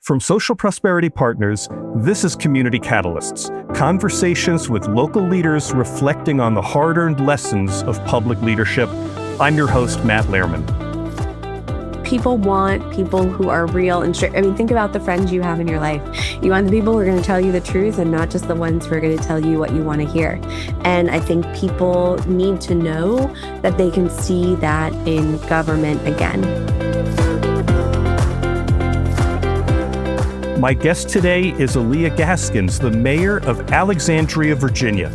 From Social Prosperity Partners, this is Community Catalysts, conversations with local leaders reflecting on the hard-earned lessons of public leadership. I'm your host, Matt Lehrman. People want people who are real and straight. I mean, think about the friends you have in your life. You want the people who are going to tell you the truth and not just the ones who are going to tell you what you want to hear. And I think people need to know that they can see that in government again. My guest today is Alyia Gaskins, the mayor of Alexandria, Virginia.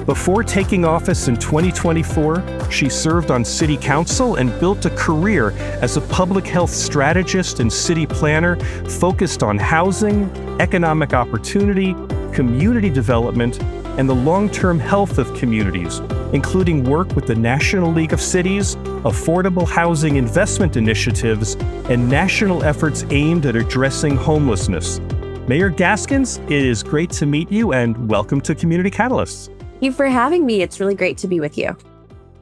Before taking office in 2024, she served on city council and built a career as a public health strategist and city planner focused on housing, economic opportunity, community development, and the long-term health of communities, including work with the National League of Cities, affordable housing investment initiatives, and national efforts aimed at addressing homelessness. Mayor Gaskins, it is great to meet you and welcome to Community Catalysts. Thank you for having me. It's really great to be with you.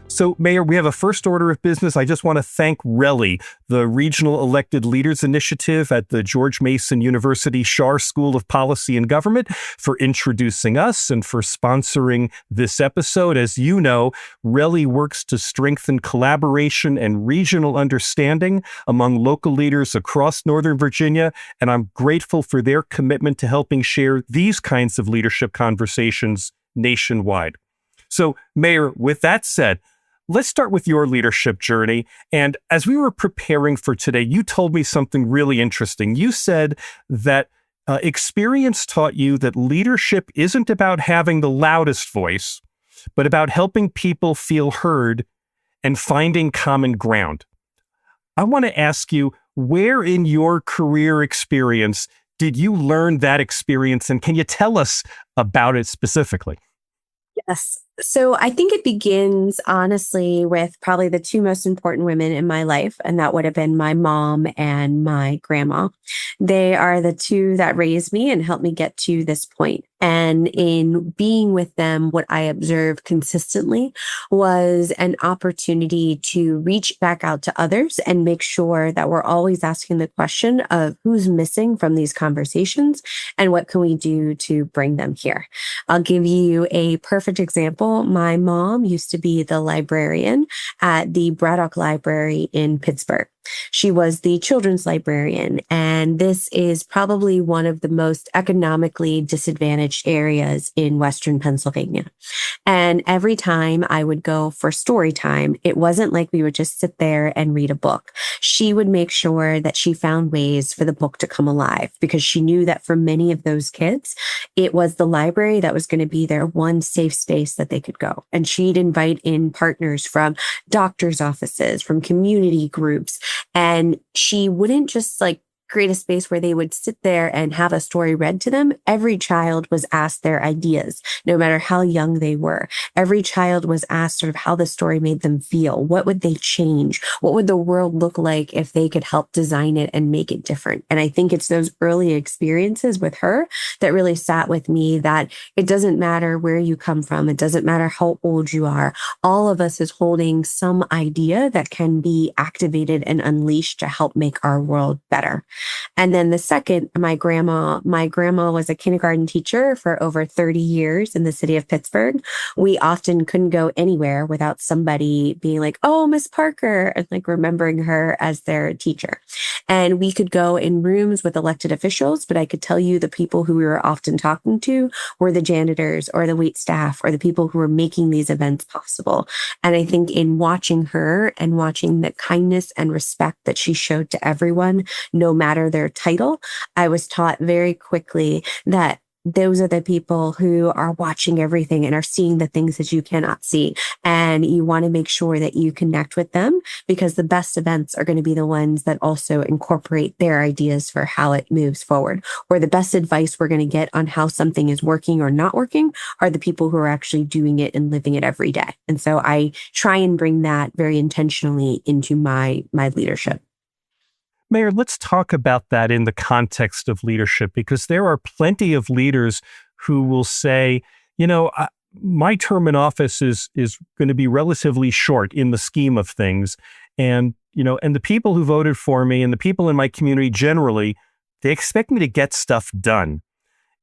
So, Mayor, we have a first order of business. I just want to thank RELI, the Regional Elected Leaders Initiative at the George Mason University Schar School of Policy and Government, for introducing us and for sponsoring this episode. As you know, RELI works to strengthen collaboration and regional understanding among local leaders across Northern Virginia, and I'm grateful for their commitment to helping share these kinds of leadership conversations nationwide. So, Mayor, with that said, let's start with your leadership journey. And as we were preparing for today, you told me something really interesting. You said that experience taught you that leadership isn't about having the loudest voice, but about helping people feel heard and finding common ground. I want to ask you, where in your career experience did you learn that experience? And can you tell us about it specifically? Yes. So I think it begins, honestly, with probably the two most important women in my life, and that would have been my mom and my grandma. They are the two that raised me and helped me get to this point. And in being with them, what I observed consistently was an opportunity to reach back out to others and make sure that we're always asking the question of who's missing from these conversations and what can we do to bring them here. I'll give you a perfect example. My mom used to be the librarian at the Braddock Library in Pittsburgh. She was the children's librarian, and this is probably one of the most economically disadvantaged areas in Western Pennsylvania. And every time I would go for story time, it wasn't like we would just sit there and read a book. She would make sure that she found ways for the book to come alive, because she knew that for many of those kids, it was the library that was going to be their one safe space that they could go. And she'd invite in partners from doctors' offices, from community groups. And she wouldn't just create a space where they would sit there and have a story read to them. Every child was asked their ideas, no matter how young they were. Every child was asked sort of how the story made them feel. What would they change? What would the world look like if they could help design it and make it different? And I think it's those early experiences with her that really sat with me, that it doesn't matter where you come from. It doesn't matter how old you are. All of us is holding some idea that can be activated and unleashed to help make our world better. And then the second, my grandma was a kindergarten teacher for over 30 years in the city of Pittsburgh. We often couldn't go anywhere without somebody being like, "Oh, Miss Parker," and remembering her as their teacher. And we could go in rooms with elected officials, but I could tell you the people who we were often talking to were the janitors or the wait staff or the people who were making these events possible. And I think in watching her and watching the kindness and respect that she showed to everyone, no matter their title, I was taught very quickly that those are the people who are watching everything and are seeing the things that you cannot see. And you want to make sure that you connect with them, because the best events are going to be the ones that also incorporate their ideas for how it moves forward. Or the best advice we're going to get on how something is working or not working are the people who are actually doing it and living it every day. And so I try and bring that very intentionally into my leadership. Mayor, let's talk about that in the context of leadership, because there are plenty of leaders who will say, my term in office is going to be relatively short in the scheme of things. And the people who voted for me and the people in my community generally They expect me to get stuff done.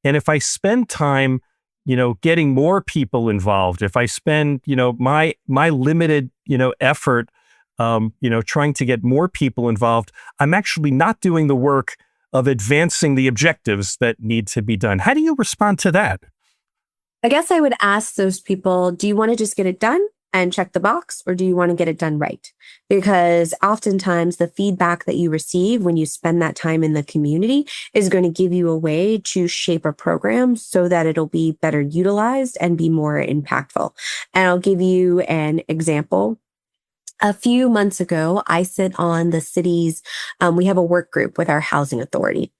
And if I spend time, getting more people involved, if I spend, my limited, effort, trying to get more people involved, I'm actually not doing the work of advancing the objectives that need to be done. How do you respond to that? I guess I would ask those people, do you want to just get it done and check the box, or do you want to get it done right? Because oftentimes the feedback that you receive when you spend that time in the community is going to give you a way to shape a program so that it'll be better utilized and be more impactful. And I'll give you an example. A few months ago, I sit on the city's, we have a work group with our housing authority.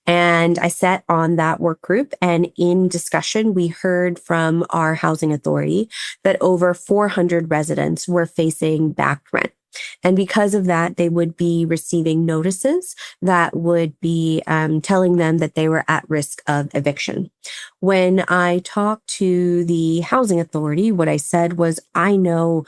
And I sat on that work group, and in discussion, we heard from our housing authority that over 400 residents were facing back rent. And because of that, they would be receiving notices that would be telling them that they were at risk of eviction. When I talked to the housing authority, what I said was, I know,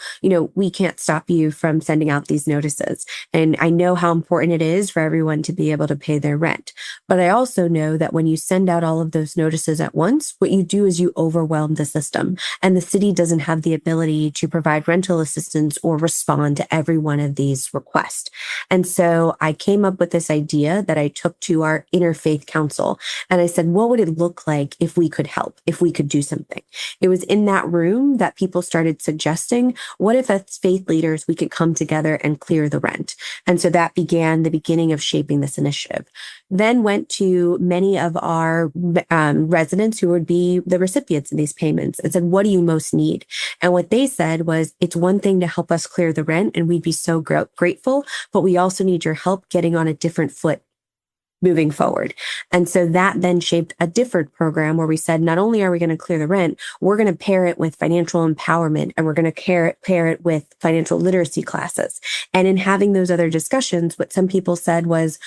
we can't stop you from sending out these notices. And I know how important it is for everyone to be able to pay their rent. But I also know that when you send out all of those notices at once, what you do is you overwhelm the system. And the city doesn't have the ability to provide rental assistance or respond to every one of these requests. And so I came up with this idea that I took to our interfaith council. And I said, what would it look like if we could help, if we could do something? It was in that room that people started suggesting, what if as faith leaders, we could come together and clear the rent? And so that began the beginning of shaping this initiative. Then went to many of our residents who would be the recipients of these payments and said, what do you most need? And what they said was, it's one thing to help us clear the rent, and we'd be so grateful, but we also need your help getting on a different foot moving forward. And so that then shaped a different program where we said, not only are we going to clear the rent, we're going to pair it with financial empowerment, and we're going to pair it with financial literacy classes. And in having those other discussions, what some people said was,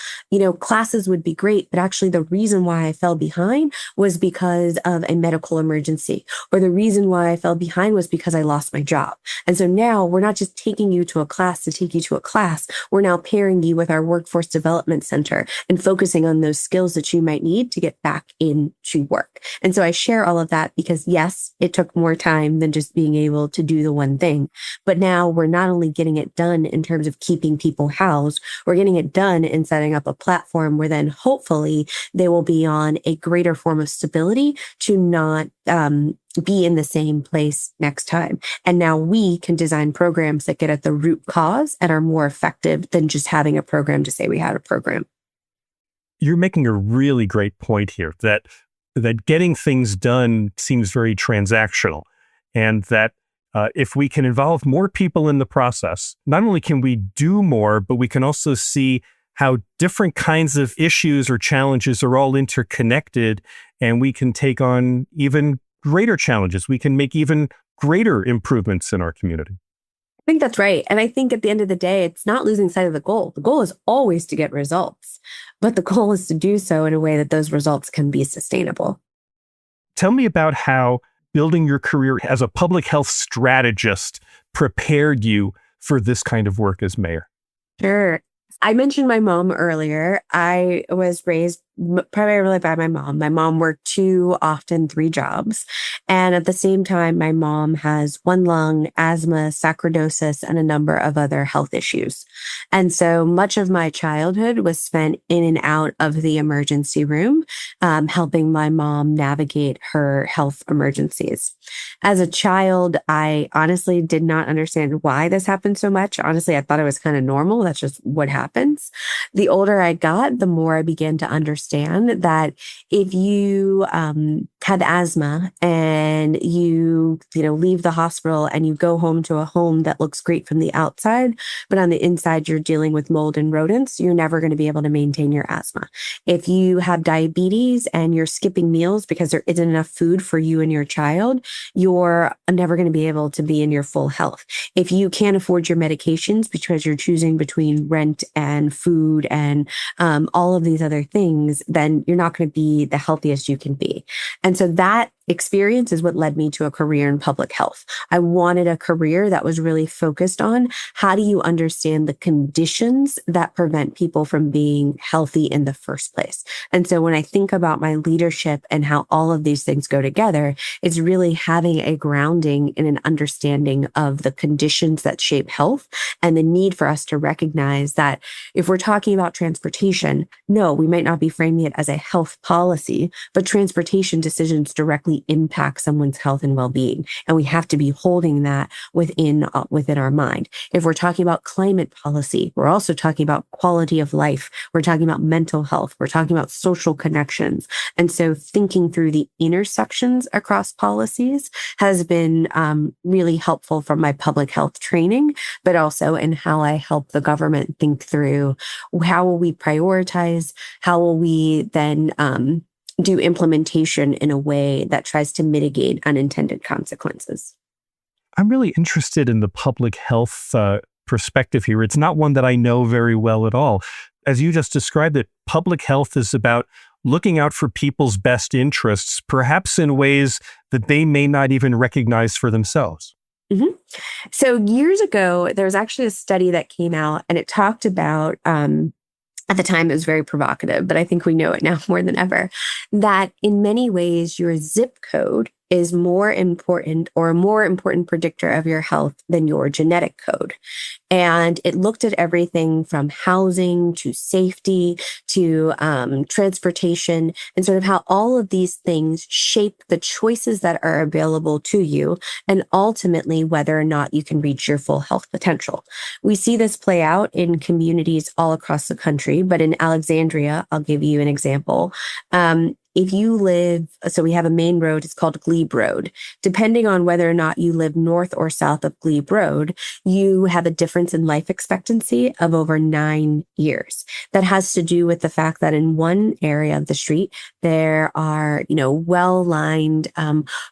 classes would be great, but actually the reason why I fell behind was because of a medical emergency, or the reason why I fell behind was because I lost my job. And so now we're not just taking you to a class to take you to a class. We're now pairing you with our workforce development center and focusing on those skills that you might need to get back into work. And so I share all of that because, yes, it took more time than just being able to do the one thing. But now we're not only getting it done in terms of keeping people housed, we're getting it done in setting up a platform where then hopefully they will be on a greater form of stability to not be in the same place next time. And now we can design programs that get at the root cause and are more effective than just having a program to say we had a program. You're making a really great point here that getting things done seems very transactional, and that if we can involve more people in the process, not only can we do more, but we can also see how different kinds of issues or challenges are all interconnected, and we can take on even greater challenges. We can make even greater improvements in our community. I think that's right. And I think at the end of the day, it's not losing sight of the goal. The goal is always to get results, but the goal is to do so in a way that those results can be sustainable. Tell me about how building your career as a public health strategist prepared you for this kind of work as mayor. Sure. I mentioned my mom earlier. I was raised primarily by my mom. My mom worked 2, often 3 jobs. And at the same time, my mom has one lung, asthma, sarcoidosis, and a number of other health issues. And so much of my childhood was spent in and out of the emergency room, helping my mom navigate her health emergencies. As a child, I honestly did not understand why this happened so much. Honestly, I thought it was kind of normal. That's just what happens. The older I got, the more I began to understand that if you had asthma and you leave the hospital and you go home to a home that looks great from the outside, but on the inside you're dealing with mold and rodents, you're never going to be able to maintain your asthma. If you have diabetes and you're skipping meals because there isn't enough food for you and your child, you're never going to be able to be in your full health. If you can't afford your medications because you're choosing between rent and food and all of these other things, then you're not going to be the healthiest you can be. And so that experience is what led me to a career in public health. I wanted a career that was really focused on how do you understand the conditions that prevent people from being healthy in the first place. And so when I think about my leadership and how all of these things go together, it's really having a grounding in an understanding of the conditions that shape health and the need for us to recognize that if we're talking about transportation, no, we might not be framing it as a health policy, but transportation decisions directly impact someone's health and well-being. And we have to be holding that within our mind. If we're talking about climate policy, we're also talking about quality of life. We're talking about mental health. We're talking about social connections. And so thinking through the intersections across policies has been really helpful from my public health training, but also in how I help the government think through how will we prioritize, how will we then do implementation in a way that tries to mitigate unintended consequences. I'm really interested in the public health perspective here. It's not one that I know very well at all. As you just described it, public health is about looking out for people's best interests, perhaps in ways that they may not even recognize for themselves. Mm-hmm. So years ago, there was actually a study that came out and it talked about, at the time, it was very provocative, but I think we know it now more than ever, that in many ways, your zip code is more important or a more important predictor of your health than your genetic code. And it looked at everything from housing to safety to transportation and sort of how all of these things shape the choices that are available to you and ultimately whether or not you can reach your full health potential. We see this play out in communities all across the country, but in Alexandria, I'll give you an example. If you live, so we have a main road, it's called Glebe Road. Depending on whether or not you live north or south of Glebe Road, you have a difference in life expectancy of over 9 years. That has to do with the fact that in one area of the street, there are, well-lined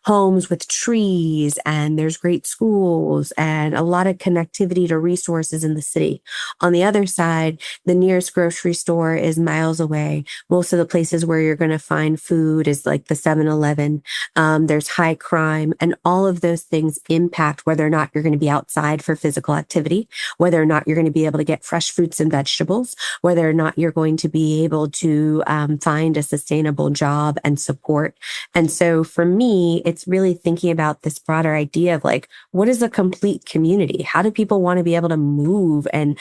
homes with trees, and there's great schools and a lot of connectivity to resources in the city. On the other side, the nearest grocery store is miles away. Most of the places where you're going to find food is like the 7-Eleven. There's high crime, and all of those things impact whether or not you're going to be outside for physical activity, whether or not you're going to be able to get fresh fruits and vegetables, whether or not you're going to be able to find a sustainable job and support. And so for me, it's really thinking about this broader idea of like, what is a complete community? How do people want to be able to move and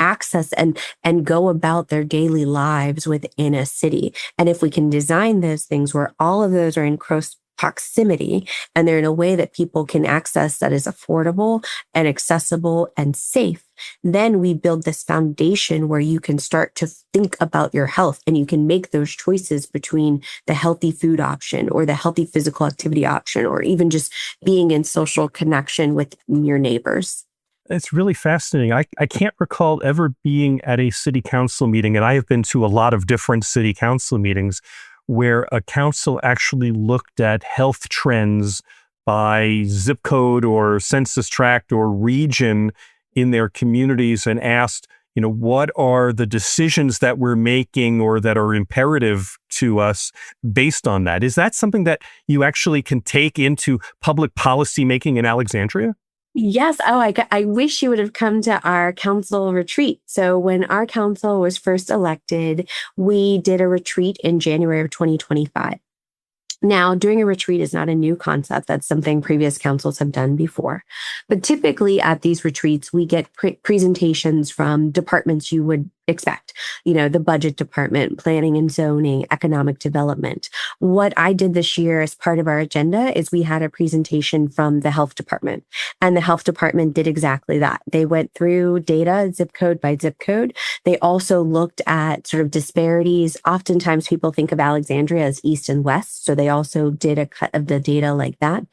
access and go about their daily lives within a city? And if we can design those things where all of those are in close proximity and they're in a way that people can access that is affordable and accessible and safe, then we build this foundation where you can start to think about your health and you can make those choices between the healthy food option or the healthy physical activity option, or even just being in social connection with your neighbors. It's really fascinating. I can't recall ever being at a city council meeting, and I have been to a lot of different city council meetings, where a council actually looked at health trends by zip code or census tract or region in their communities and asked, what are the decisions that we're making or that are imperative to us based on that? Is that something that you actually can take into public policy making in Alexandria? Yes. Oh, I wish you would have come to our council retreat. So when our council was first elected, we did a retreat in January of 2025. Now, doing a retreat is not a new concept. That's something previous councils have done before. But typically at these retreats, we get presentations from departments you would expect, the budget department, planning and zoning, economic development. What I did this year as part of our agenda is we had a presentation from the health department, and the health department did exactly that. They went through data zip code by zip code. They also looked at sort of disparities. Oftentimes people think of Alexandria as east and west, so they also did a cut of the data like that.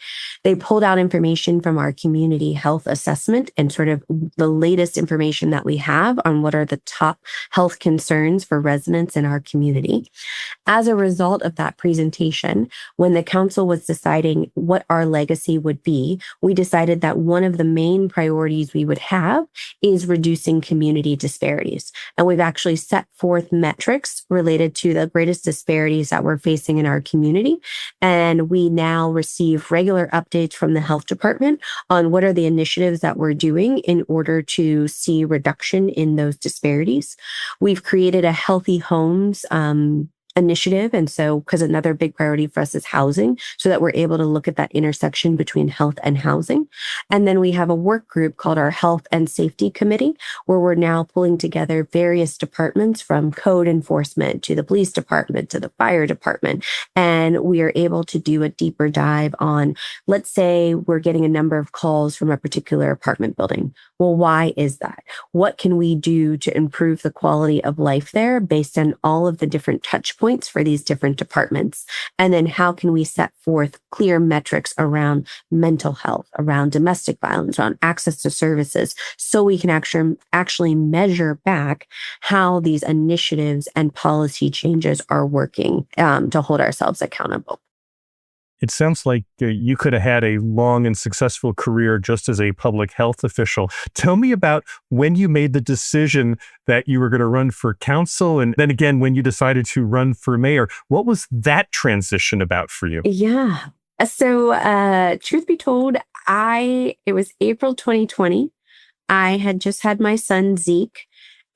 They pulled out information from our community health assessment and sort of the latest information that we have on what are the top health concerns for residents in our community. As a result of that presentation, when the council was deciding what our legacy would be, we decided that one of the main priorities we would have is reducing community disparities. And we've actually set forth metrics related to the greatest disparities that we're facing in our community. And we now receive regular updates from the health department on what are the initiatives that we're doing in order to see reduction in those disparities. We've created a healthy homes initiative. And so, because another big priority for us is housing, so that we're able to look at that intersection between health and housing. And then we have a work group called our Health and Safety Committee, where we're now pulling together various departments from code enforcement to the police department to the fire department. And we are able to do a deeper dive on, let's say we're getting a number of calls from a particular apartment building. Well, why is that? What can we do to improve the quality of life there based on all of the different touch points for these different departments? And then how can we set forth clear metrics around mental health, around domestic violence, around access to services, so we can actually measure back how these initiatives and policy changes are working to hold ourselves accountable. It sounds like you could have had a long and successful career just as a public health official. Tell me about when you made the decision that you were going to run for council, and then again, when you decided to run for mayor. What was that transition about for you? Yeah. So, truth be told, it was April 2020. I had just had my son, Zeke.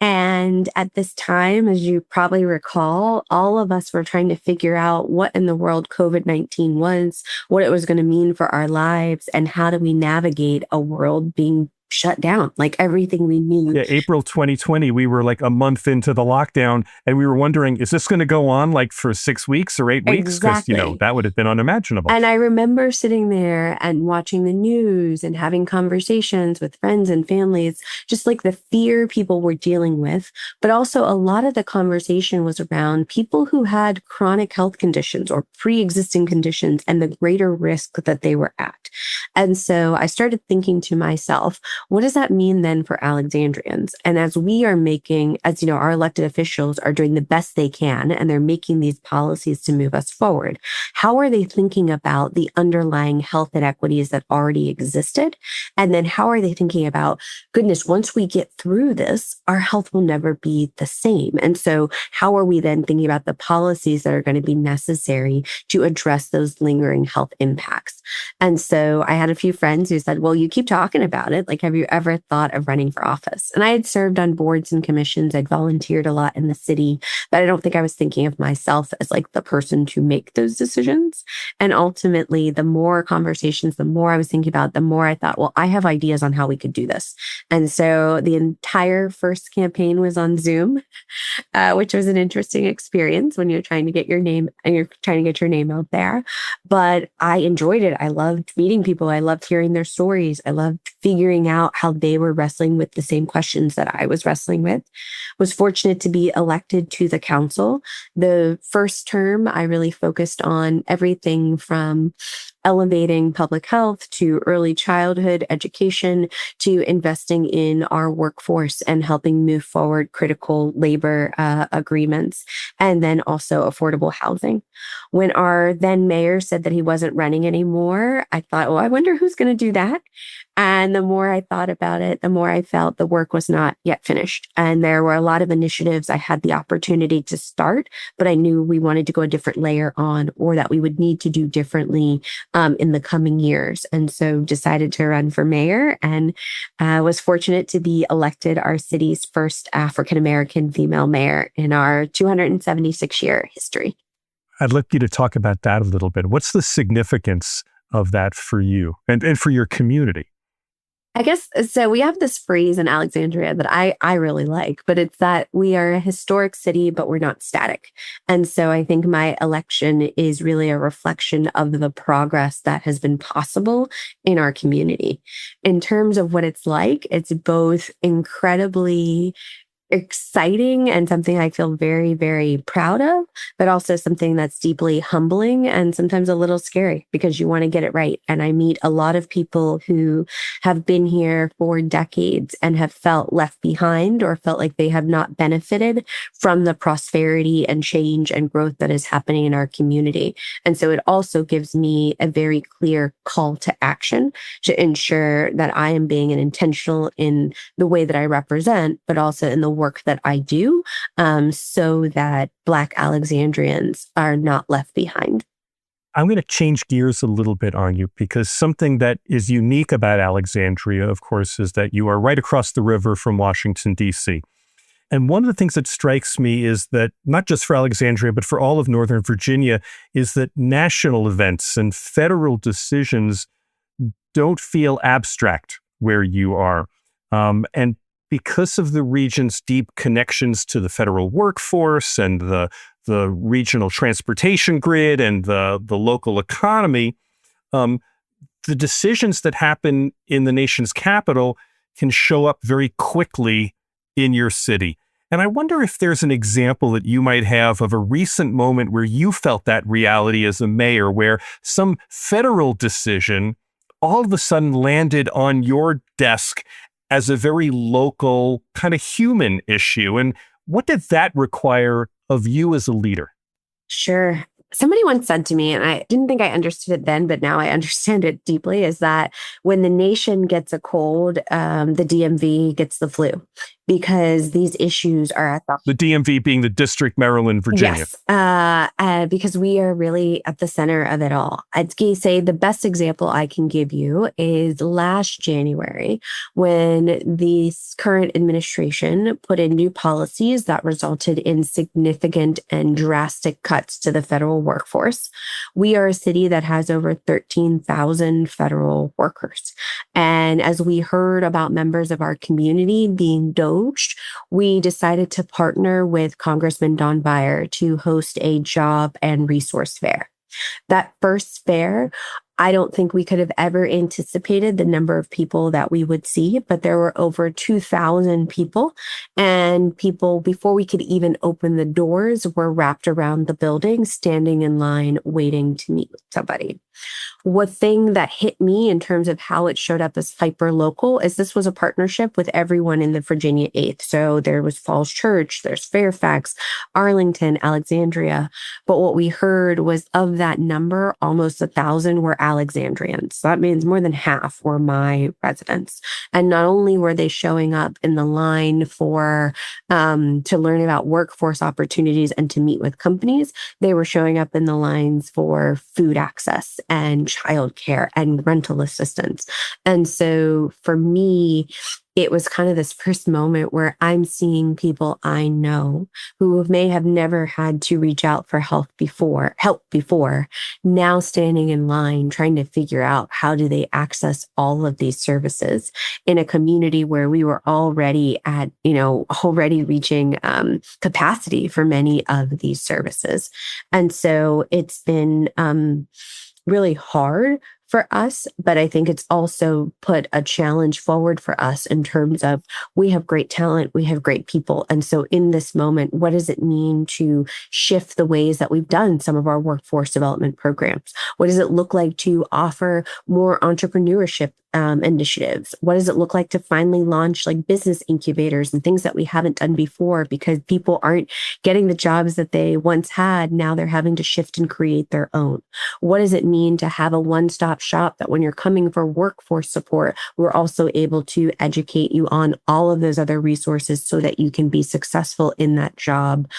And at this time, as you probably recall, all of us were trying to figure out what in the world COVID-19 was, what it was going to mean for our lives, and how do we navigate a world being shut down, like everything we knew. Yeah, April 2020, we were like a month into the lockdown, and we were wondering, is this going to go on like for 6 weeks or 8 weeks? Because, Exactly. that would have been unimaginable. And I remember sitting there and watching the news and having conversations with friends and families, just like the fear people were dealing with. But also, a lot of the conversation was around people who had chronic health conditions or pre-existing conditions and the greater risk that they were at. And so I started thinking to myself, what does that mean then for Alexandrians? And as we are making, our elected officials are doing the best they can, and they're making these policies to move us forward, how are they thinking about the underlying health inequities that already existed? And then how are they thinking about, goodness, once we get through this, our health will never be the same. And so how are we then thinking about the policies that are going to be necessary to address those lingering health impacts? And so I had a few friends who said, well, you keep talking about it. Like, have you ever thought of running for office? And I had served on boards and commissions. I'd volunteered a lot in the city, but I don't think I was thinking of myself as like the person to make those decisions. And ultimately, the more conversations, the more I was thinking about, the more I thought, well, I have ideas on how we could do this. And so the entire first campaign was on Zoom, which was an interesting experience when you're trying to get your name out there. But I enjoyed it. I loved meeting people. I loved hearing their stories. I loved figuring out how they were wrestling with the same questions that I was wrestling with. Was fortunate to be elected to the council. The first term, I really focused on everything from elevating public health to early childhood education to investing in our workforce and helping move forward critical labor agreements, and then also affordable housing. When our then mayor said that he wasn't running anymore, I thought, well, I wonder who's going to do that. And the more I thought about it, the more I felt the work was not yet finished. And there were a lot of initiatives I had the opportunity to start, but I knew we wanted to go a different layer on, or that we would need to do differently in the coming years. And so decided to run for mayor, and was fortunate to be elected our city's first African-American female mayor in our 276-year history. I'd like you to talk about that a little bit. What's the significance of that for you and for your community? I guess so. We have this phrase in Alexandria that I really like, but it's that we are a historic city, but we're not static. And so I think my election is really a reflection of the progress that has been possible in our community. In terms of what it's like, it's both incredibly exciting and something I feel very, very proud of, but also something that's deeply humbling and sometimes a little scary because you want to get it right. And I meet a lot of people who have been here for decades and have felt left behind or felt like they have not benefited from the prosperity and change and growth that is happening in our community. And so it also gives me a very clear call to action to ensure that I am being intentional in the way that I represent, but also in the work that I do, so that Black Alexandrians are not left behind. I'm going to change gears a little bit on you because something that is unique about Alexandria, of course, is that you are right across the river from Washington, D.C. And one of the things that strikes me is that not just for Alexandria, but for all of Northern Virginia, is that national events and federal decisions don't feel abstract where you are. And because of the region's deep connections to the federal workforce and the regional transportation grid and the local economy, the decisions that happen in the nation's capital can show up very quickly in your city. And I wonder if there's an example that you might have of a recent moment where you felt that reality as a mayor, where some federal decision all of a sudden landed on your desk as a very local kind of human issue. And what did that require of you as a leader? Sure. Somebody once said to me, and I didn't think I understood it then, but now I understand it deeply, is that when the nation gets a cold, the DMV gets the flu because these issues are at the DMV being the District, Maryland, Virginia. Yes, because we are really at the center of it all. I'd say the best example I can give you is last January when the current administration put in new policies that resulted in significant and drastic cuts to the federal workforce. We are a city that has over 13,000 federal workers. And as we heard about members of our community being doged, we decided to partner with Congressman Don Beyer to host a job and resource fair. That first fair, I don't think we could have ever anticipated the number of people that we would see, but there were over 2,000 people, and people, before we could even open the doors, were wrapped around the building, standing in line, waiting to meet with somebody. One thing that hit me in terms of how it showed up as hyper local is this was a partnership with everyone in the Virginia 8th. So there was Falls Church, there's Fairfax, Arlington, Alexandria. But what we heard was of that number, almost 1,000 were Alexandrians. So that means more than half were my residents. And not only were they showing up in the line for to learn about workforce opportunities and to meet with companies, they were showing up in the lines for food access and childcare and rental assistance. And so for me, it was kind of this first moment where I'm seeing people I know who may have never had to reach out for help before, now standing in line, trying to figure out how do they access all of these services in a community where we were already at, already reaching capacity for many of these services. And so it's been really hard for us, but I think it's also put a challenge forward for us in terms of we have great talent, we have great people. And so in this moment, what does it mean to shift the ways that we've done some of our workforce development programs? What does it look like to offer more entrepreneurship initiatives? What does it look like to finally launch like business incubators and things that we haven't done before because people aren't getting the jobs that they once had? Now they're having to shift and create their own. What does it mean to have a one-stop shop that when you're coming for workforce support, we're also able to educate you on all of those other resources so that you can be successful in that job,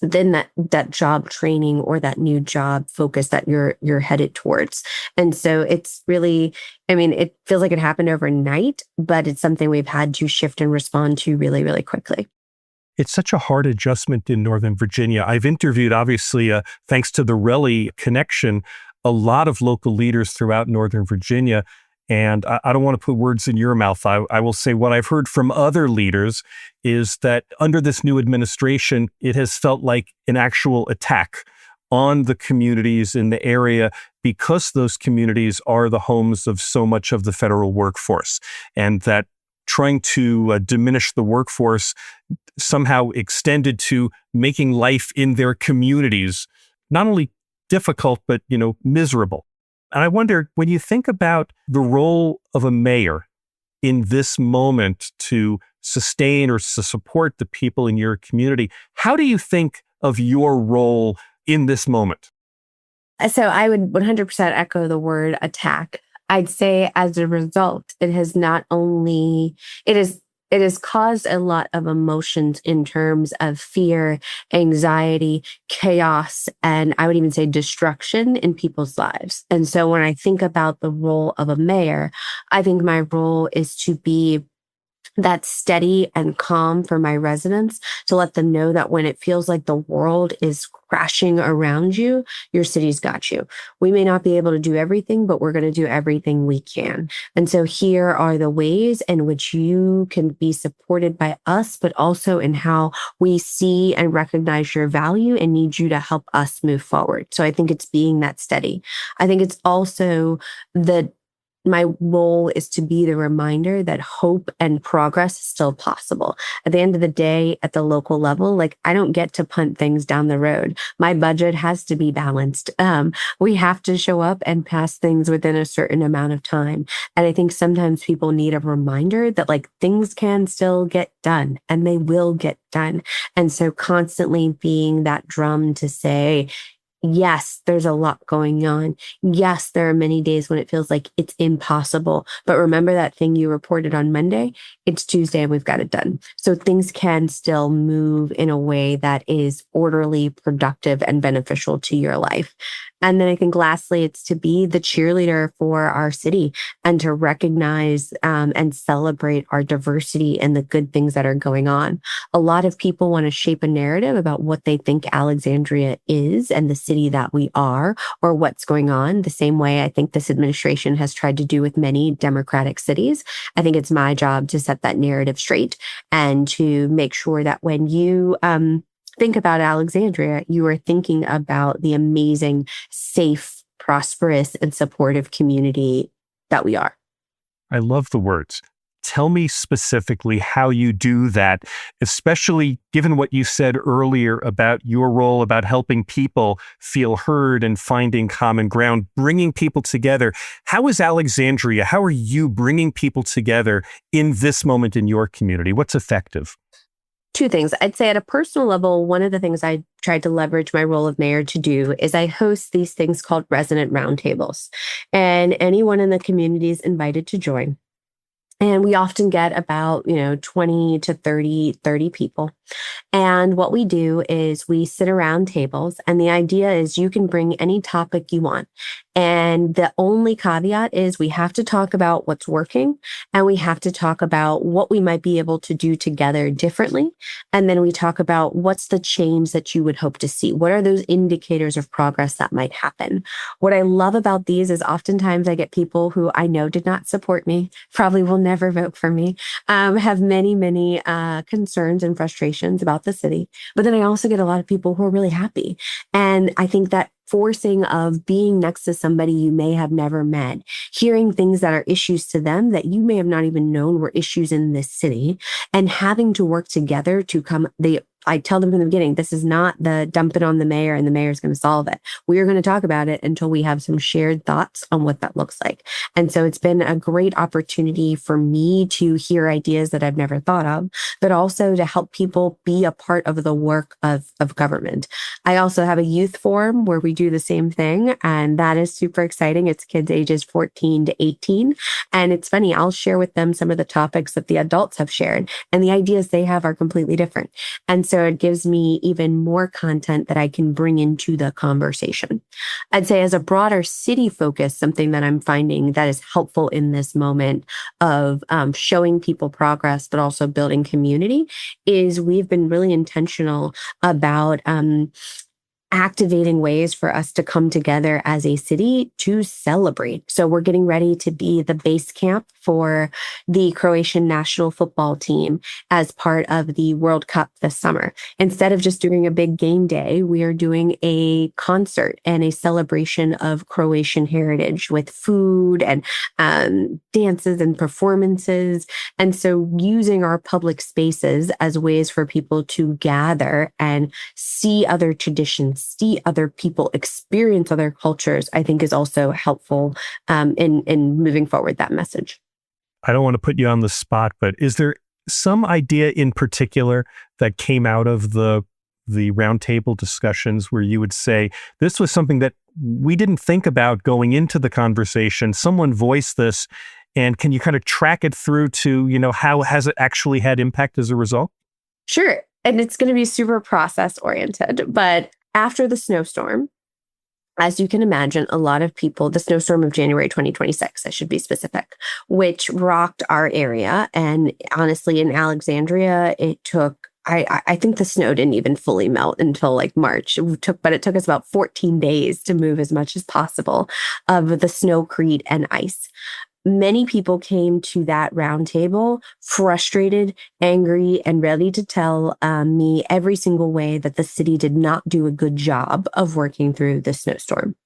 then that job training or that new job focus that you're headed towards. And so it's really, it feels like it happened overnight, but it's something we've had to shift and respond to really, really quickly. It's such a hard adjustment in Northern Virginia. I've interviewed, obviously, thanks to the RELI connection, a lot of local leaders throughout Northern Virginia. And I don't want to put words in your mouth. I will say what I've heard from other leaders is that under this new administration, it has felt like an actual attack on the communities in the area because those communities are the homes of so much of the federal workforce. And that trying to diminish the workforce somehow extended to making life in their communities not only difficult, but, miserable. And I wonder, when you think about the role of a mayor in this moment to sustain or to support the people in your community, how do you think of your role in this moment? So I would 100% echo the word attack. I'd say as a result, it has not only, it has caused a lot of emotions in terms of fear, anxiety, chaos, and I would even say destruction in people's lives. And so when I think about the role of a mayor, I think my role is to be that's steady and calm for my residents, to let them know that when it feels like the world is crashing around you, your city's got you. We may not be able to do everything, but we're going to do everything we can. And so here are the ways in which you can be supported by us, but also in how we see and recognize your value and need you to help us move forward. So I think it's being that steady. I think it's also my role is to be the reminder that hope and progress is still possible. At the end of the day, at the local level, I don't get to punt things down the road. My budget has to be balanced. We have to show up and pass things within a certain amount of time. And I think sometimes people need a reminder that things can still get done and they will get done. And so constantly being that drum to say, yes, there's a lot going on. Yes, there are many days when it feels like it's impossible. But remember that thing you reported on Monday? It's Tuesday and we've got it done. So things can still move in a way that is orderly, productive, and beneficial to your life. And then I think lastly, it's to be the cheerleader for our city and to recognize and celebrate our diversity and the good things that are going on. A lot of people want to shape a narrative about what they think Alexandria is and the city that we are, or what's going on, the same way I think this administration has tried to do with many democratic cities. I think it's my job to set that narrative straight and to make sure that when you think about Alexandria, you are thinking about the amazing, safe, prosperous, and supportive community that we are. I love the words. Tell me specifically how you do that, especially given what you said earlier about your role, about helping people feel heard and finding common ground, bringing people together. How is Alexandria? How are you bringing people together in this moment in your community? What's effective? Two things. I'd say at a personal level, one of the things I tried to leverage my role of mayor to do is I host these things called resident roundtables. And anyone in the community is invited to join. And we often get about, 20 to 30 people. And what we do is we sit around tables, and the idea is you can bring any topic you want. And the only caveat is we have to talk about what's working, and we have to talk about what we might be able to do together differently. And then we talk about what's the change that you would hope to see. What are those indicators of progress that might happen? What I love about these is oftentimes I get people who I know did not support me, probably will never vote for me, have many concerns and frustrations about the city. But then I also get a lot of people who are really happy. And I think that forcing of being next to somebody you may have never met, hearing things that are issues to them that you may have not even known were issues in this city, and having to work together to I tell them from the beginning, this is not the dump it on the mayor and the mayor's going to solve it. We are going to talk about it until we have some shared thoughts on what that looks like. And so it's been a great opportunity for me to hear ideas that I've never thought of, but also to help people be a part of the work of government. I also have a youth forum where we do the same thing, and that is super exciting. It's kids ages 14 to 18. And it's funny, I'll share with them some of the topics that the adults have shared, and the ideas they have are completely different. And so it gives me even more content that I can bring into the conversation. I'd say as a broader city focus, something that I'm finding that is helpful in this moment of showing people progress, but also building community, is we've been really intentional about activating ways for us to come together as a city to celebrate. So we're getting ready to be the base camp for the Croatian national football team as part of the World Cup this summer. Instead of just doing a big game day, we are doing a concert and a celebration of Croatian heritage with food and dances and performances. And so using our public spaces as ways for people to gather and see other traditions, see other people, experience other cultures, I think is also helpful in moving forward that message. I don't want to put you on the spot, but is there some idea in particular that came out of the roundtable discussions where you would say, this was something that we didn't think about going into the conversation, someone voiced this, and can you kind of track it through to, how has it actually had impact as a result? Sure. And it's going to be super process oriented. But after the snowstorm, as you can imagine, a lot of people, the snowstorm of January 2026, I should be specific, which rocked our area. And honestly, in Alexandria, it took, I think the snow didn't even fully melt until like March. But it took us about 14 days to move as much as possible of the snowcrete and ice. Many people came to that roundtable frustrated, angry, and ready to tell me every single way that the city did not do a good job of working through the snowstorm.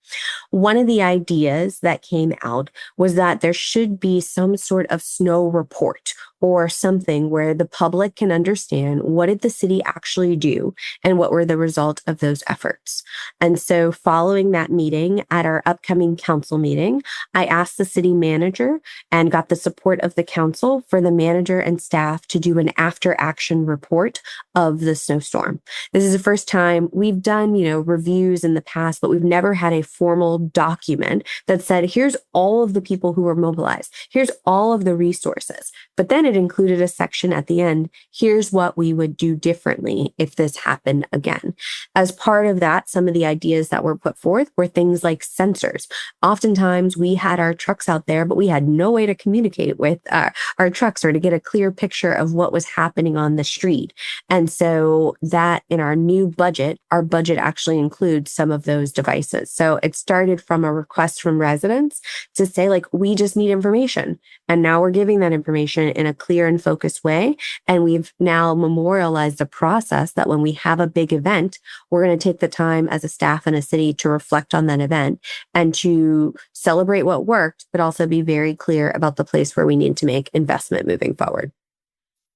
One of the ideas that came out was that there should be some sort of snow report or something where the public can understand what did the city actually do and what were the result of those efforts. And so following that meeting at our upcoming council meeting, I asked the city manager and got the support of the council for the manager and staff to do an after action report of the snowstorm. This is the first time we've done, reviews in the past, but we've never had a formal document that said, here's all of the people who were mobilized. Here's all of the resources. But then it included a section at the end. Here's what we would do differently if this happened again. As part of that, some of the ideas that were put forth were things like sensors. Oftentimes we had our trucks out there, but we had no way to communicate with our trucks or to get a clear picture of what was happening on the street. And so that in our new budget, our budget actually includes some of those devices. So it started from a request from residents to say, we just need information. And now we're giving that information in a clear and focused way. And we've now memorialized the process that when we have a big event, we're going to take the time as a staff and a city to reflect on that event and to celebrate what worked, but also be very clear about the place where we need to make investment moving forward.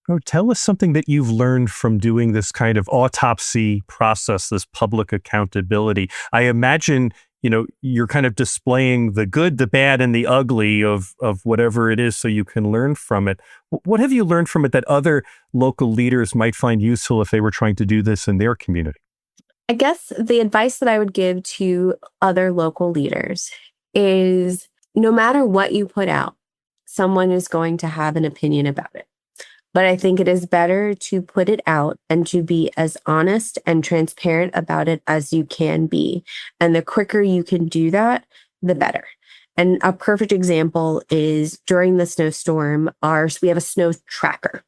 Oh, tell us something that you've learned from doing this kind of autopsy process, this public accountability. I imagine, you're kind of displaying the good, the bad, and the ugly of whatever it is so you can learn from it. What have you learned from it that other local leaders might find useful if they were trying to do this in their community? I guess the advice that I would give to other local leaders is no matter what you put out, someone is going to have an opinion about it. But I think it is better to put it out and to be as honest and transparent about it as you can be. And the quicker you can do that, the better. And a perfect example is during the snowstorm, we have a snow tracker.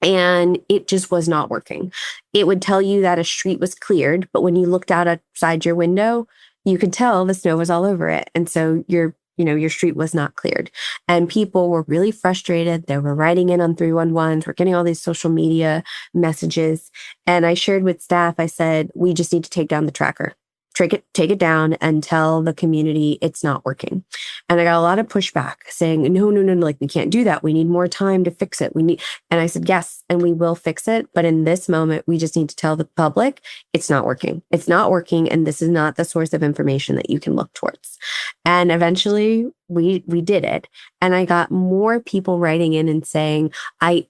And it just was not working. It would tell you that a street was cleared, but when you looked out outside your window, you could tell the snow was all over it. And so your street was not cleared. And people were really frustrated. They were writing in on 311s. We're getting all these social media messages. And I shared with staff, I said, we just need to take down the tracker. Take it down and tell the community it's not working. And I got a lot of pushback saying, no, we can't do that. We need more time to fix it. And I said, yes, and we will fix it. But in this moment, we just need to tell the public it's not working. It's not working. And this is not the source of information that you can look towards. And eventually we did it. And I got more people writing in and saying, I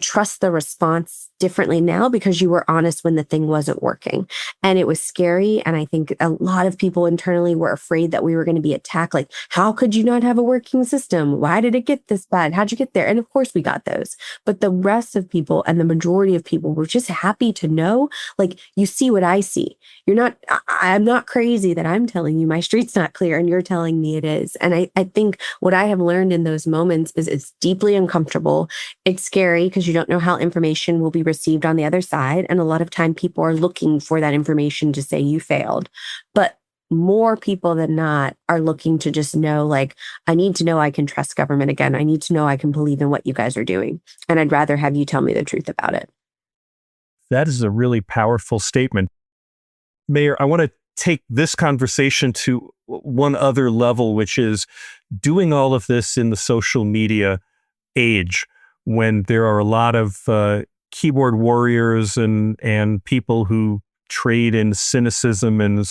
trust the response differently now because you were honest when the thing wasn't working. And it was scary. And I think a lot of people internally were afraid that we were going to be attacked. Like, how could you not have a working system? Why did it get this bad? How'd you get there? And of course we got those. But the rest of people and the majority of people were just happy to know, you see what I see. I'm not crazy that I'm telling you my street's not clear and you're telling me it is. And I I think what I have learned in those moments is it's deeply uncomfortable. It's scary because you don't know how information will be received on the other side. And a lot of time people are looking for that information to say you failed. But more people than not are looking to just know, like, I need to know I can trust government again. I need to know I can believe in what you guys are doing. And I'd rather have you tell me the truth about it. That is a really powerful statement. Mayor, I want to take this conversation to one other level, which is doing all of this in the social media age when there are a lot of keyboard warriors and people who trade in cynicism and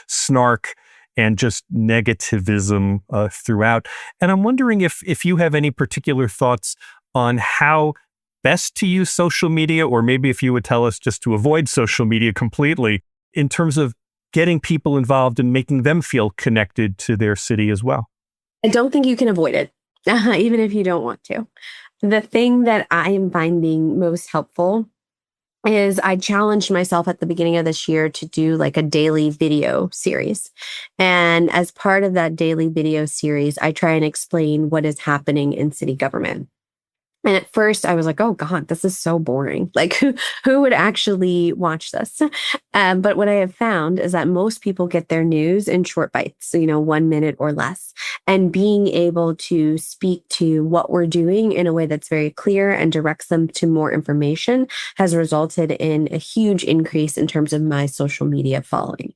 snark and just negativism throughout. And I'm wondering if you have any particular thoughts on how best to use social media, or maybe if you would tell us just to avoid social media completely in terms of getting people involved and making them feel connected to their city as well. I don't think you can avoid it, even if you don't want to. The thing that I am finding most helpful is I challenged myself at the beginning of this year to do like a daily video series. And as part of that daily video series, I try and explain what is happening in city government. And at first I was like, oh God, this is so boring. Like who would actually watch this? But what I have found is that most people get their news in short bites, 1 minute or less. And being able to speak to what we're doing in a way that's very clear and directs them to more information has resulted in a huge increase in terms of my social media following.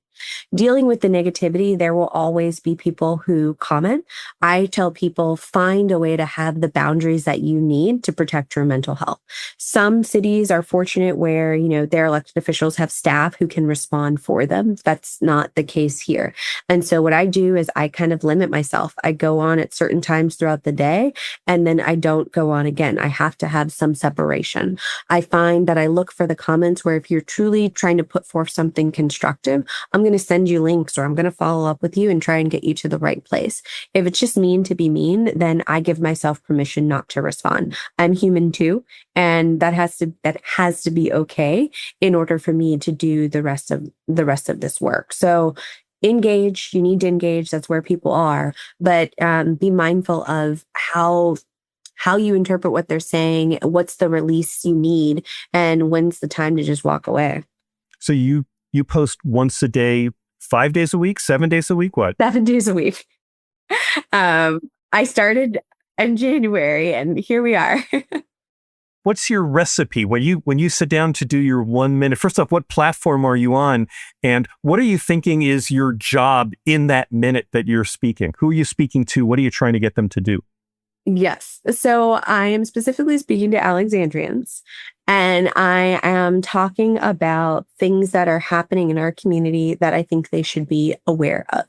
Dealing with the negativity, there will always be people who comment. I tell people, find a way to have the boundaries that you need to protect your mental health. Some cities are fortunate where, their elected officials have staff who can respond for them. That's not the case here. And so what I do is I kind of limit myself. I go on at certain times throughout the day, and then I don't go on again. I have to have some separation. I find that I look for the comments where if you're truly trying to put forth something constructive, I'm going to send you links, or I'm going to follow up with you and try and get you to the right place. If it's just mean to be mean, then I give myself permission not to respond. I'm human too, and that has to be okay in order for me to do the rest of this work. So engage, you need to engage. That's where people are, but be mindful of how you interpret what they're saying, what's the release you need, and when's the time to just walk away. So you post once a day, 5 days a week, 7 days a week, what? 7 days a week. I started in January and here we are. What's your recipe when you sit down to do your 1 minute? First off, what platform are you on? And what are you thinking is your job in that minute that you're speaking? Who are you speaking to? What are you trying to get them to do? Yes. So I am specifically speaking to Alexandrians, and I am talking about things that are happening in our community that I think they should be aware of.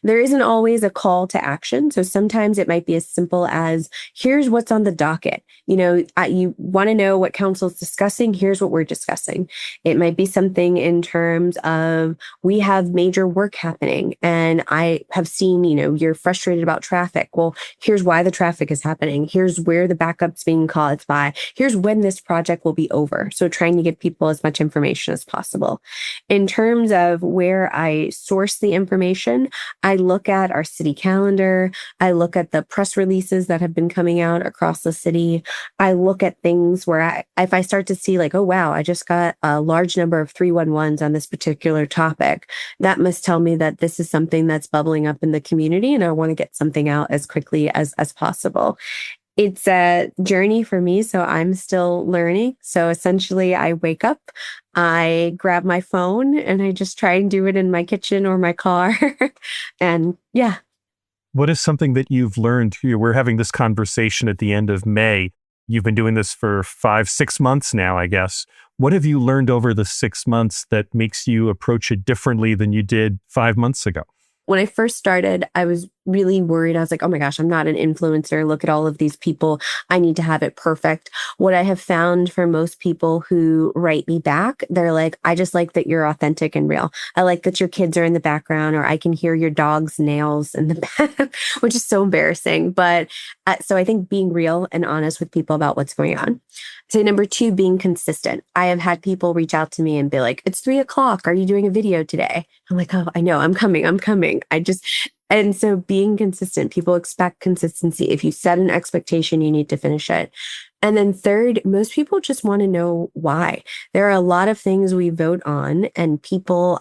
There isn't always a call to action. So sometimes it might be as simple as, here's what's on the docket. You want to know what council is discussing. Here's what we're discussing. It might be something in terms of, we have major work happening and I have seen, you're frustrated about traffic. Well, here's why the traffic is happening. Here's where the backup's being caused by. Here's when this project will be over. So trying to give people as much information as possible. In terms of where I source the information, I look at our city calendar. I look at the press releases that have been coming out across the city. I look at things where if I start to see like, oh, wow, I just got a large number of 311s on this particular topic, that must tell me that this is something that's bubbling up in the community and I want to get something out as quickly as possible. It's a journey for me, so I'm still learning. So essentially, I wake up, I grab my phone, and I just try and do it in my kitchen or my car. And yeah. What is something that you've learned? We're having this conversation at the end of May. You've been doing this for 5-6 months now, I guess. What have you learned over the 6 months that makes you approach it differently than you did 5 months ago? When I first started, I was really worried. I was like, oh my gosh, I'm not an influencer. Look at all of these people. I need to have it perfect. What I have found for most people who write me back, they're like, I just like that you're authentic and real. I like that your kids are in the background, or I can hear your dog's nails in the back, which is so embarrassing. But so I think being real and honest with people about what's going on. So number 2, being consistent. I have had people reach out to me and be like, it's 3:00. Are you doing a video today? I'm like, oh, I know, I'm coming. And so being consistent, people expect consistency. If you set an expectation, you need to finish it. And then third, most people just want to know why. There are a lot of things we vote on, and people,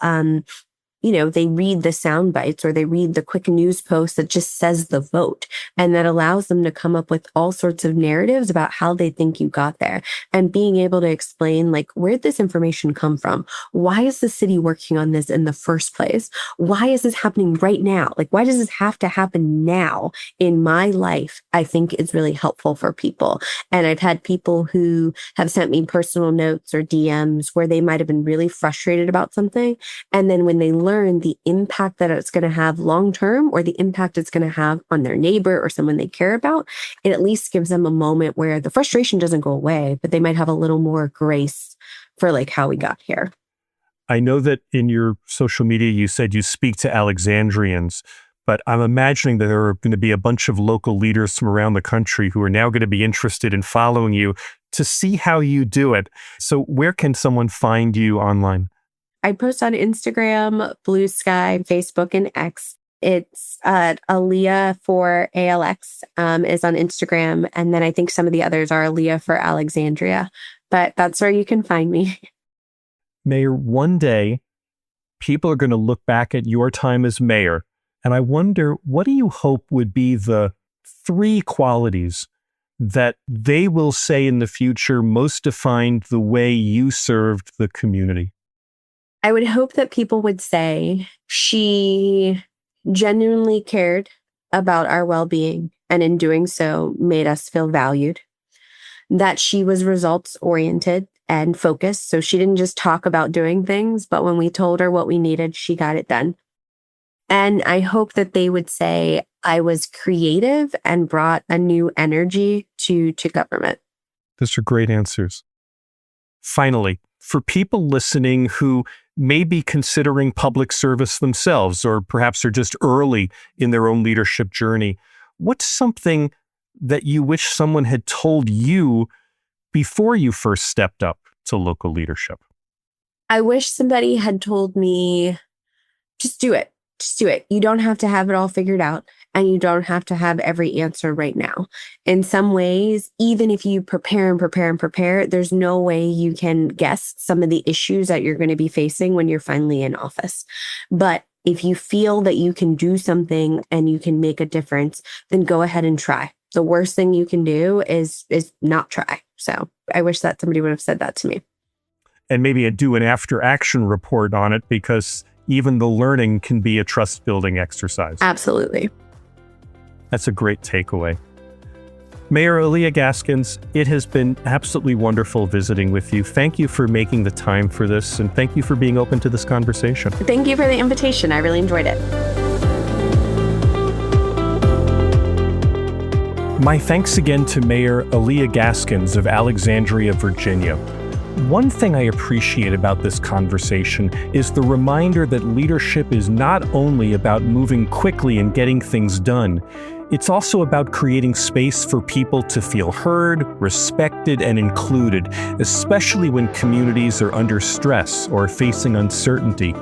they read the sound bites or they read the quick news post that just says the vote. And that allows them to come up with all sorts of narratives about how they think you got there. And being able to explain, like, where'd this information come from? Why is the city working on this in the first place? Why is this happening right now? Like, why does this have to happen now in my life? I think is really helpful for people. And I've had people who have sent me personal notes or DMs where they might have been really frustrated about something. And then when they learn the impact that it's going to have long term, or the impact it's going to have on their neighbor or someone they care about, it at least gives them a moment where the frustration doesn't go away, but they might have a little more grace for like how we got here. I know that in your social media, you said you speak to Alexandrians, but I'm imagining that there are going to be a bunch of local leaders from around the country who are now going to be interested in following you to see how you do it. So where can someone find you online? I post on Instagram, Blue Sky, Facebook, and X. It's Alyia for ALX is on Instagram. And then I think some of the others are Alyia for Alexandria. But that's where you can find me. Mayor, one day, people are going to look back at your time as mayor. And I wonder, what do you hope would be the 3 qualities that they will say in the future most defined the way you served the community? I would hope that people would say she genuinely cared about our well-being, and in doing so made us feel valued, that she was results-oriented and focused. So she didn't just talk about doing things, but when we told her what we needed, she got it done. And I hope that they would say I was creative and brought a new energy to government. Those are great answers. Finally, for people listening who may be considering public service themselves, or perhaps are just early in their own leadership journey, what's something that you wish someone had told you before you first stepped up to local leadership? I wish somebody had told me, just do it. Just do it. You don't have to have it all figured out, and you don't have to have every answer right now. In some ways, even if you prepare and prepare and prepare, there's no way you can guess some of the issues that you're going to be facing when you're finally in office. But if you feel that you can do something and you can make a difference, then go ahead and try. The worst thing you can do is not try. So I wish that somebody would have said that to me. And maybe do an after action report on it, because even the learning can be a trust building exercise. Absolutely. That's a great takeaway. Mayor Alyia Gaskins, it has been absolutely wonderful visiting with you. Thank you for making the time for this, and thank you for being open to this conversation. Thank you for the invitation. I really enjoyed it. My thanks again to Mayor Alyia Gaskins of Alexandria, Virginia. One thing I appreciate about this conversation is the reminder that leadership is not only about moving quickly and getting things done, it's also about creating space for people to feel heard, respected, and included, especially when communities are under stress or facing uncertainty.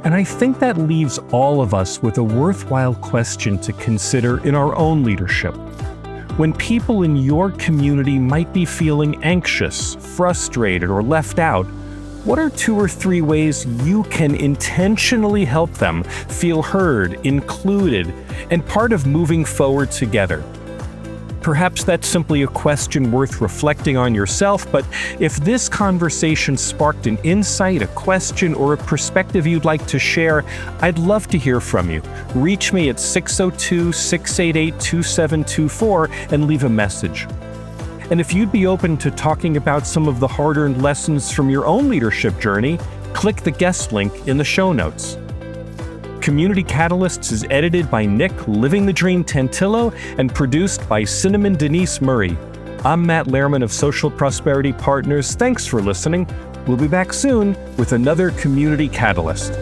And I think that leaves all of us with a worthwhile question to consider in our own leadership. When people in your community might be feeling anxious, frustrated, or left out, what are 2 or 3 ways you can intentionally help them feel heard, included, and part of moving forward together? Perhaps that's simply a question worth reflecting on yourself, but if this conversation sparked an insight, a question, or a perspective you'd like to share, I'd love to hear from you. Reach me at 602-688-2724 and leave a message. And if you'd be open to talking about some of the hard-earned lessons from your own leadership journey, click the guest link in the show notes. Community Catalysts is edited by Nick Living the Dream Tantillo and produced by Cinnamon Denise Murray. I'm Matt Lehrman of Social Prosperity Partners. Thanks for listening. We'll be back soon with another Community Catalyst.